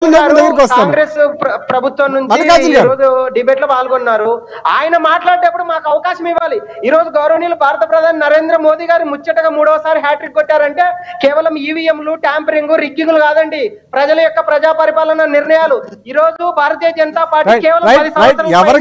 కాంగ్రెస్ ప్రభుత్వం నుంచి ఈ రోజు డిబేట్ లో పాల్గొన్నారు. ఆయన మాట్లాడేటప్పుడు మాకు అవకాశం ఇవ్వాలి. ఈ రోజు గౌరవనీయులు భారత ప్రధాని నరేంద్ర మోదీ గారు ముచ్చటగా 3వసారి హ్యాట్రిక్ కొట్టారంటే కేవలం ఈవీఎంలు, ట్యాంపరింగ్, రిగ్గింగ్లు కాదండి, ప్రజల యొక్క ప్రజా పరిపాలన నిర్ణయాలు. ఈ రోజు భారతీయ జనతా పార్టీ కేవలం 10 సంవత్సరాలు ఎవరు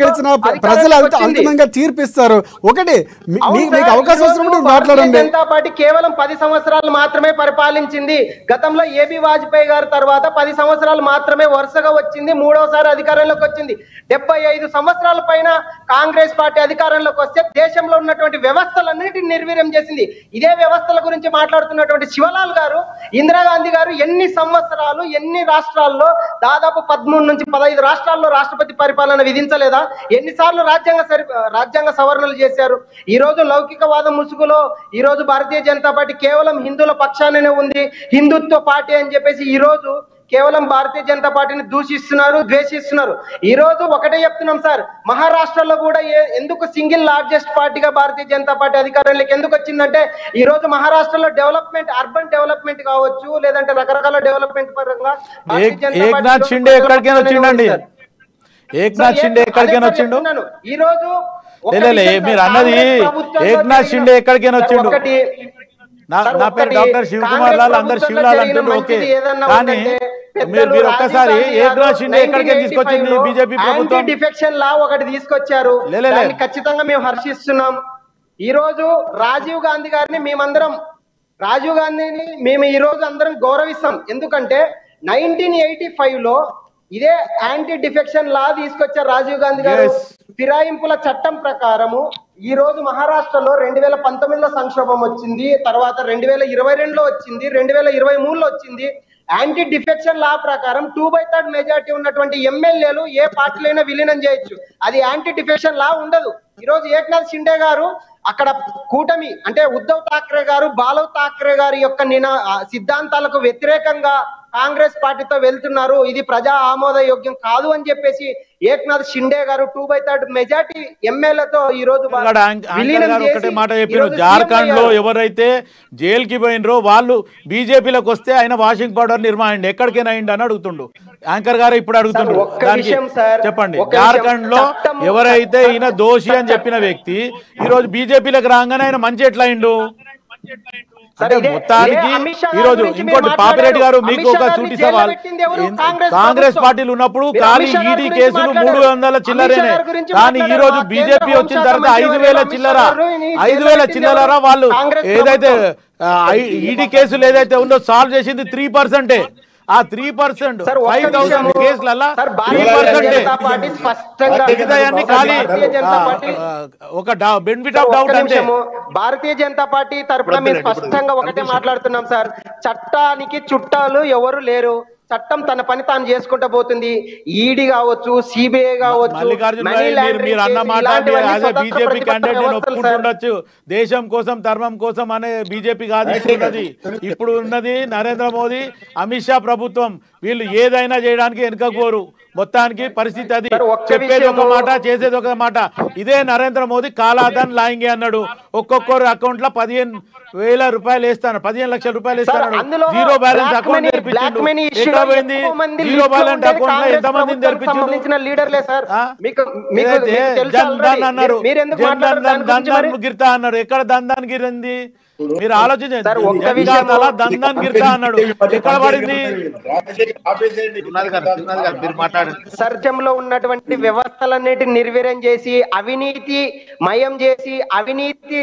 గెలిచినా ప్రజలు అంతిమంగా తీర్పిస్తారు. ఒకటి మీకు అవకాశం వచ్చినప్పుడు మాట్లాడండి. జనతా పార్టీ కేవలం 10 సంవత్సరాలు మాత్రమే పరిపాలించింది. గతంలో ఏబీ వాజ్పేయి గారి తర్వాత 10 సంవత్సరాలు మాత్రమే వరుసగా వచ్చింది. 3వసారి అధికారంలోకి వచ్చింది. 75 సంవత్సరాల పైన కాంగ్రెస్ పార్టీ అధికారంలోకి వస్తే దేశంలో ఉన్నటువంటి వ్యవస్థలన్నిటిని నిర్వీర్యం చేసింది. ఇదే వ్యవస్థల గురించి మాట్లాడుతున్నటువంటి శివలాల్ గారు, ఇందిరాగాంధీ గారు ఎన్ని సంవత్సరాలు ఎన్ని రాష్ట్రాల్లో, దాదాపు 13 నుంచి 15 రాష్ట్రాల్లో రాష్ట్రపతి పరిపాలన విధించలేదా? ఎన్నిసార్లు రాజ్యాంగ సవరణలు చేశారు? ఈ రోజు లౌకికవాదం ముసుగులో ఈ రోజు భారతీయ జనతా పార్టీ కేవలం హిందువుల పక్షాననే ఉంది, హిందుత్వ పార్టీ అని చెప్పేసి ఈ రోజు కేవలం భారతీయ జనతా పార్టీని దూషిస్తున్నారు, ద్వేషిస్తున్నారు. ఈ రోజు ఒకటే చెప్తున్నాం సార్, మహారాష్ట్రలో కూడా ఎందుకు సింగిల్ లార్జెస్ట్ పార్టీగా భారతీయ జనతా పార్టీ అధికారంలోకి ఎందుకు వచ్చిందంటే, ఈ రోజు మహారాష్ట్రలో డెవలప్మెంట్, అర్బన్ డెవలప్మెంట్ కావచ్చు, లేదంటే రకరకాల డెవలప్మెంట్ పరంగా ఏక్నాథ్ షిండే ఎక్కడికైనా వచ్చిండండి. ఏక్నాథ్ షిండే ఎక్కడికైనా వచ్చిండు. ఈ రోజు మీరు అన్నది ఏక్నాథ్ షిండే ఎక్కడికైనా వచ్చిండు. నా పేరు డాక్టర్ శివకుమార్ లాల్, అందరు శివలాల్ అంటుండ్రు. ఓకే, కానీ మీరు ఒక్కసారి ఏక్నాథ్ షిండే ఎక్కడికి తీసుకొచ్చింది బీజేపీ ప్రభుత్వం? డిఫెక్షన్ లా ఒకటి తీసుకొచ్చారు, ఖచ్చితంగా మేము హర్షిస్తున్నాం. ఈ రోజు రాజీవ్ గాంధీ గారిని రాజీవ్ గాంధీని మేము ఈ రోజు అందరం గౌరవిస్తాం. ఎందుకంటే 1985 లో ఇదే యాంటీ డిఫెక్షన్ లా తీసుకొచ్చారు రాజీవ్ గాంధీ గారు. ఫిరాయింపుల చట్టం ప్రకారము ఈ రోజు మహారాష్ట్రలో 2019లో సంక్షోభం వచ్చింది, తర్వాత 2022లో వచ్చింది, 2023లో వచ్చింది. యాంటీ డిఫెక్షన్ లా ప్రకారం 2/3 మెజార్టీ ఉన్నటువంటి ఎమ్మెల్యేలు ఏ పార్టీలైనా విలీనం చేయొచ్చు. అది యాంటీ డిఫెక్షన్ లా ఉండదు. ఈ రోజు ఏక్నాథ్ షిండే గారు అక్కడ కూటమి అంటే ఉద్ధవ్ ఠాక్రే గారు, బాలవ్ ఠాక్రే గారి యొక్క సిద్ధాంతాలకు వ్యతిరేకంగా కాంగ్రెస్ పార్టీతో వెళ్తున్నారు, ఇది ప్రజా ఆమోదయోగ్యం కాదు అని చెప్పేసి ఏక్నాథ్ షిండే గారు 2/3 మెజార్టీ ఎమ్మెల్యేతో ఈ రోజు ఒకటే మాట చెప్పారు. జార్ఖండ్ లో ఎవరైతే జైలుకి పోయినరో వాళ్ళు బీజేపీలోకి వస్తే ఆయన వాషింగ్ పౌడర్ నిర్మాణం ఎక్కడికైనా అయింది అని అడుగుతుండు. యాంకర్ గారు ఇప్పుడు అడుగుతుండ్రు, చెప్పండి. జార్ఖండ్ లో ఎవరైతే ఈయన దోషి అని చెప్పిన వ్యక్తి ఈ రోజు బీజేపీలోకి రాగానే ఆయన మంచి ఎట్లా అయిండు? అంటే మొత్తానికి ఈ రోజు ఇంకోటి పాపిరెడ్డి గారు మీకు ఒక సూటి సవాల్. కాంగ్రెస్ పార్టీలు ఉన్నప్పుడు ఖాళీ ఈడీ కేసులు 300 చిల్లరేనే, కానీ ఈ రోజు బీజేపీ వచ్చిన తర్వాత 5,000 చిల్లర వాళ్ళు ఏదైతే ఈడీ కేసులు ఏదైతే ఉందో సాల్వ్ చేసింది 3%. ఆ 3% 5,000 కేసులలో 3% ఖాళీ ఒక బెనిఫిట్ ఆఫ్ డౌట్ అంటే. భారతీయ జనతా పార్టీ తరఫున మేము స్పష్టంగా ఒకటే మాట్లాడుతున్నాం సార్, చట్టానికి చుట్టాలు ఎవరు లేరు. చట్టం తన పని తాను చేసుకుంటూ పోతుంది. ఈడీ కావచ్చు, సిబిఐ కావచ్చు, మీరు అన్న మాట బీజేపీ క్యాండిడేట్ నేను ఒప్పుకుంటుండొచ్చు, దేశం కోసం ధర్మం కోసం అనే బీజేపీ కాదు ఉన్నది. ఇప్పుడు ఉన్నది నరేంద్ర మోదీ, అమిత్ షా ప్రభుత్వం. వీళ్ళు ఏదైనా చేయడానికి వెనుకపోరు. మొత్తానికి పరిస్థితి అది. చెప్పేది ఒక మాట, చేసేది ఒక మాట. ఇదే నరేంద్ర మోదీ కాలాధన్ లాయింగే అన్నాడు. ఒక్కొక్కరు అకౌంట్ లో 15,000 రూపాయలు వేస్తాను, 15 లక్షల రూపాయలు వేస్తాను. జీరో బ్యాలెన్స్ అకౌంట్ తెరిపించిండు. ఎక్కడ పోయింది జీరో బ్యాలెన్స్ అకౌంట్ లో? ఎంతమందిని తెరిపించిండు? జన్ ధన్ అన్నారు, దందాన్ గిర్తా అన్నారు. ఎక్కడ దందాన్ గిరింది? మీరు ఆలోచించండి. దందాన్ గిర్తా అన్నాడు, ఎక్కడ పడింది? సర్జంలో ఉన్నటువంటి వ్యవస్థలన్నిటిని నిర్వీర్యం చేసి, అవినీతి మయం చేసి, అవినీతి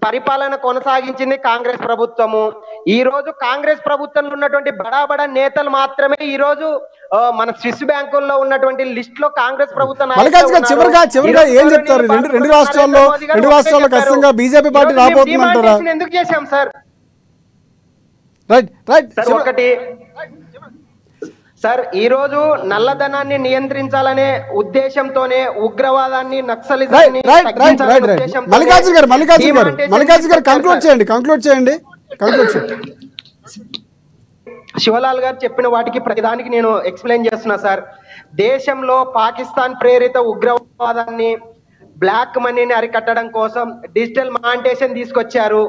పరిపాలన కొనసాగించింది కాంగ్రెస్ ప్రభుత్వము. ఈ రోజు కాంగ్రెస్ ప్రభుత్వంలో ఉన్నటువంటి బడా నేతలు మాత్రమే ఈ రోజు మన స్విస్ బ్యాంకుల్లో ఉన్నటువంటి లిస్ట్ లో కాంగ్రెస్ ప్రభుత్వం చివరిగా ఏం చెప్తారు? రెండు రాష్ట్రాల్లో ఖచ్చితంగా బీజేపీ పార్టీ రాబోతుందంటారా? ఎందుకు చేశాం సార్? ఒకటి సార్, ఈ రోజు నల్లధనాన్ని నియంత్రించాలనే ఉద్దేశంతోనే ఉగ్రవాదాన్ని, నక్సలిజాన్ని శివలాల్ గారు చెప్పిన వాటికి ప్రతిదానికి నేను ఎక్స్ప్లెయిన్ చేస్తున్నా సార్. దేశంలో పాకిస్తాన్ ప్రేరిత ఉగ్రవాదాన్ని, బ్లాక్ మనీని అరికట్టడం కోసం డిజిటల్ మానిటేషన్ తీసుకొచ్చారు.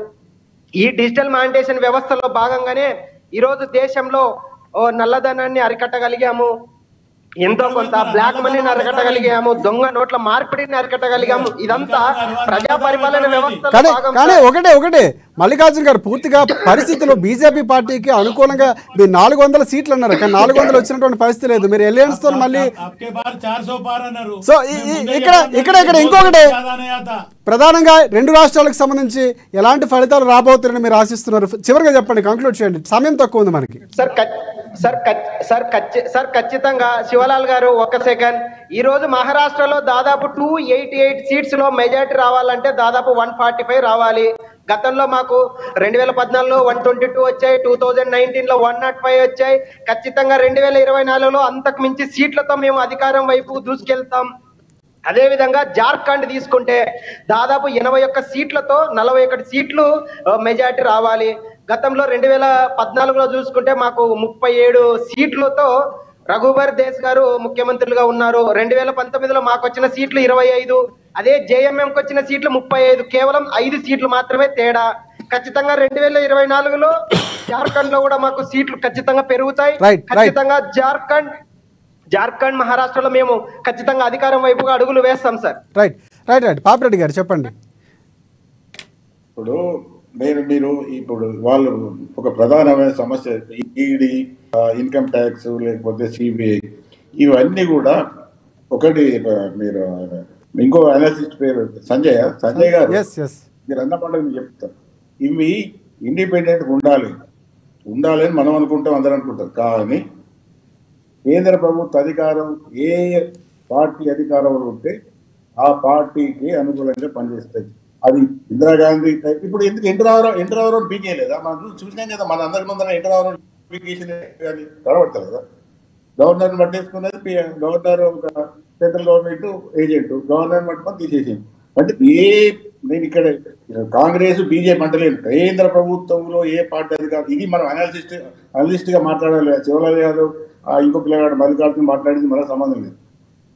ఈ డిజిటల్ మానిటేషన్ వ్యవస్థలో భాగంగానే ఈ రోజు దేశంలో నల్లధనాన్ని అరికట్టగలిగాము, ఎంతో కొంత బ్లాక్ మనీని అరికట్టగలిగాము, దొంగ నోట్ల మార్పిడిని అరికట్టగలిగాము. ఇదంతా ప్రజా పరిపాలన వ్యవస్థ. కానీ ఒకటే మల్లికార్జున గారు, పూర్తిగా పరిస్థితులు బీజేపీ పార్టీకి అనుకూలంగా మీరు 400 సీట్లు అన్నారు, కానీ 400 వచ్చినటువంటి పరిస్థితి లేదు. మీరు ఎలియన్స్ తో మళ్ళీ సో ఇక్కడ ఇంకొకటి ప్రధానంగా 2 రాష్ట్రాలకు సంబంధించి ఎలాంటి ఫలితాలు రాబోతున్నాయని మీరు ఆశిస్తున్నారు? చివరిగా చెప్పండి, కంక్లూడ్ చేయండి, సమయం తక్కువ ఉంది మనకి. సార్ ఖచ్చితంగా శివలాల్ గారు, ఒక సెకండ్. ఈ రోజు మహారాష్ట్రలో దాదాపు 288 సీట్స్ లో మెజారిటీ రావాలంటే దాదాపు 145 రావాలి. గతంలో మాకు 2014లో 122 వచ్చాయి, 2019లో 105 వచ్చాయి. ఖచ్చితంగా 2024లో అంతకు మించి సీట్లతో మేము అధికారం వైపు దూసుకెళ్తాం. అదే విధంగా జార్ఖండ్ తీసుకుంటే దాదాపు 81 సీట్లతో 41 సీట్లు మెజారిటీ రావాలి. గతంలో 2014లో చూసుకుంటే మాకు 37 సీట్లతో రఘుబర్ దేశ్ గారు ముఖ్యమంత్రులుగా ఉన్నారు. 2019లో మాకు వచ్చిన సీట్లు 25, అదే జేఎంఎంకి వచ్చిన సీట్లు 35, కేవలం 5 సీట్లు మాత్రమే తేడా. ఖచ్చితంగా 2024లో జార్ఖండ్ లో కూడా మాకు సీట్లు ఖచ్చితంగా పెరుగుతాయి. ఖచ్చితంగా జార్ఖండ్ మహారాష్ట్రలో మేము ఖచ్చితంగా అధికారం వైపుగా అడుగులు వేస్తాం సార్. రైట్ పాపిరెడ్డి గారు చెప్పండి. ఇప్పుడు మీరు ఇప్పుడు వాళ్ళు ఒక ప్రధానమైన సమస్య ఈడీ, ఇన్కమ్ ట్యాక్స్, లేకపోతే సిబిఐ, ఇవన్నీ కూడా ఒకటి. మీరు ఇంకో అనాలిసిస్ట్ పేరు సంజయ్ గారు, మీరు అన్న పండుగ మీకు చెప్తారు. ఇవి ఇండిపెండెంట్గా ఉండాలని మనం అనుకుంటాం, అందరూ అనుకుంటారు. కానీ కేంద్ర ప్రభుత్వ అధికారం ఏ పార్టీ అధికారంలో ఉంటే ఆ పార్టీకి అనుకూలంగా పనిచేస్తాయి. అది ఇందిరాగాంధీ ఇప్పుడు ఎందుకు ఎంటరావరం పీకేయలేదా? మనం చూసినాం కదా, మన అందరి ముందర ఎంటరావరం పీకేషన్ కనబడతారు కదా. గవర్నర్ పట్టేసుకున్నది గవర్నర్, ఒక సెంట్రల్ గవర్నమెంట్ ఏజెంట్, గవర్నర్ పట్టుకొని తీసేసింది. అంటే నేను ఇక్కడ కాంగ్రెస్ బీజేపీ అంటలేదు, కేంద్ర ప్రభుత్వంలో ఏ పార్టీ అధికారం, ఇది మనం అనలిస్ట్ గా మాట్లాడాలి. శివలాల్ యాదవ్ ఇంకో పిల్లగాడు మల్లికార్జున మాట్లాడింది మనకు సంబంధం లేదు.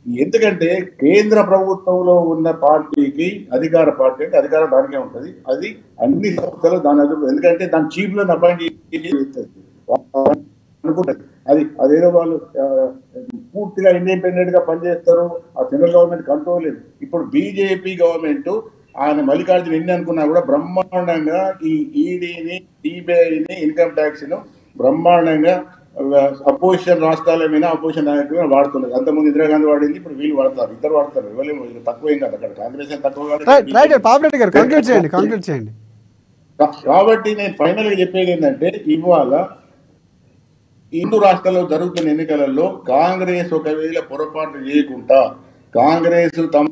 ఎందుకంటే కేంద్ర ప్రభుత్వంలో ఉన్న పార్టీకి అధికార పార్టీ అంటే అధికారం దానికే ఉంటుంది. అది అన్ని సంస్థలు దాని ఎందుకంటే దాని చీఫ్ లో అపాయింట్ అనుకుంటుంది. అదేదో వాళ్ళు పూర్తిగా ఇండిపెండెంట్ గా పనిచేస్తారు, ఆ సెంట్రల్ గవర్నమెంట్ కంట్రోల్ లేదు. ఇప్పుడు బీజేపీ గవర్నమెంట్ ఆయన మల్లికార్జున ఎన్ని అనుకున్నా కూడా బ్రహ్మాండంగా ఈ ఈడీని, సిబిఐని, ఇన్కమ్ ట్యాక్స్ ను బ్రహ్మాండంగా అపోజిషన్ రాష్ట్రాల మీద అపోజిషన్ నాయకులు వాడుతున్నారు. అంతకుముందు ఇందిరాగాంధీ వాడింది, ఇప్పుడు వీళ్ళు వాడతారు, ఇద్దరు వాడతారు. ఇవ్వలేము, తక్కువ ఏం కాదు అక్కడ, కాంగ్రెస్ తక్కువ. కాబట్టి నేను ఫైనల్ గా చెప్పేది ఏంటంటే, ఇవాళ 2 రాష్ట్రాల్లో జరుగుతున్న ఎన్నికలలో కాంగ్రెస్ ఒకవేళ పొరపాటు చేయకుండా కాంగ్రెస్ తమ